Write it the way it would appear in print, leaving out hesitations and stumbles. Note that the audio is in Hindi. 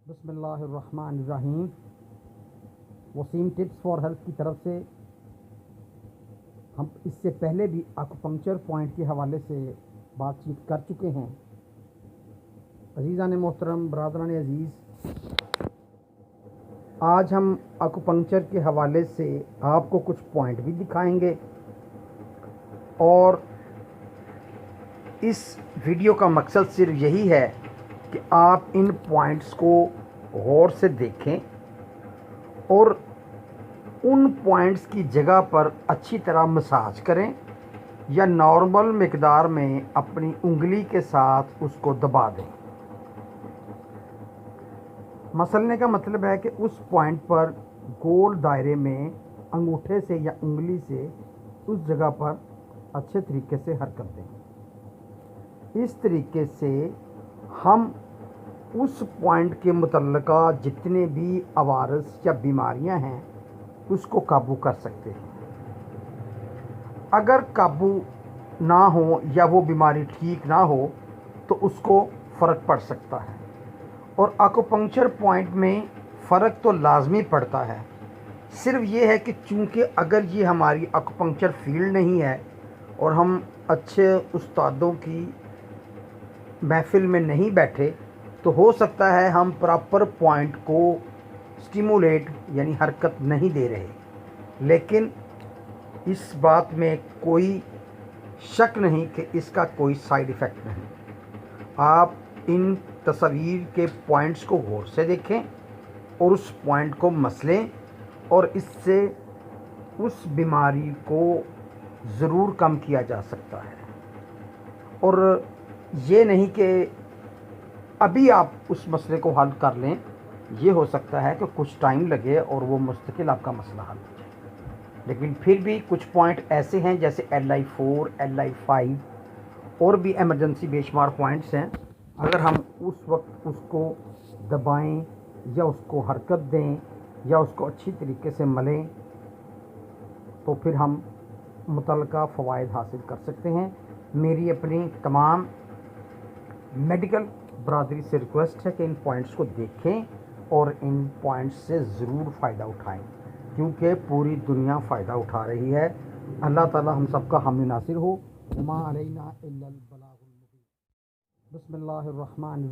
बिस्मिल्लाहिर्रहमानिर्रहीम। वसीम टिप्स फॉर हेल्थ की तरफ से हम इससे पहले भी एक्यूपंक्चर पॉइंट के हवाले से बातचीत कर चुके हैं। अजीज़ान मोहतरम, बरादरान अजीज़, आज हम एक्यूपंक्चर के हवाले से आपको कुछ पॉइंट भी दिखाएंगे और इस वीडियो का मकसद सिर्फ यही है कि आप इन पॉइंट्स को गौर से देखें और उन पॉइंट्स की जगह पर अच्छी तरह मसाज करें या नॉर्मल मिकदार में अपनी उंगली के साथ उसको दबा दें। मसलने का मतलब है कि उस पॉइंट पर गोल दायरे में अंगूठे से या उंगली से उस जगह पर अच्छे तरीके से हरकत दें। इस तरीके से हम उस पॉइंट के मुतल्लिका जितने भी अवारस या बीमारियां हैं उसको काबू कर सकते हैं। अगर काबू ना हो या वो बीमारी ठीक ना हो तो उसको फ़र्क पड़ सकता है और एक्यूपंक्चर पॉइंट में फ़र्क तो लाजमी पड़ता है। सिर्फ ये है कि चूँकि अगर ये हमारी एक्यूपंक्चर फील्ड नहीं है और हम अच्छे उस्तादों की महफिल में नहीं बैठे तो हो सकता है हम प्रॉपर पॉइंट को स्टिमुलेट यानी हरकत नहीं दे रहे। लेकिन इस बात में कोई शक नहीं कि इसका कोई साइड इफ़ेक्ट नहीं। आप इन तस्वीर के पॉइंट्स को गौर से देखें और उस पॉइंट को मसलें और इससे उस बीमारी को ज़रूर कम किया जा सकता है। और ये नहीं कि अभी आप उस मसले को हल कर लें, ये हो सकता है कि कुछ टाइम लगे और वो मुस्तकिल आपका मसला हल हो जाए। लेकिन फिर भी कुछ पॉइंट ऐसे हैं जैसे LI4, LI5 और भी एमरजेंसी बेशुमार पॉइंट्स हैं। अगर हम उस वक्त उसको दबाएं या उसको हरकत दें या उसको अच्छी तरीके से मलें तो फिर हम मुतल्लिका फ़वाइद हासिल कर सकते हैं। मेरी अपनी तमाम मेडिकल बरादरी से रिक्वेस्ट है कि इन पॉइंट्स को देखें और इन पॉइंट्स से ज़रूर फ़ायदा उठाएं, क्योंकि पूरी दुनिया फ़ायदा उठा रही है। अल्लाह ताला हम सबका हामी नासिर हो। वमा अलैना इल्लल बलागुल मुबीन। बिस्मिल्लाहिर्रहमानिर्रहीम।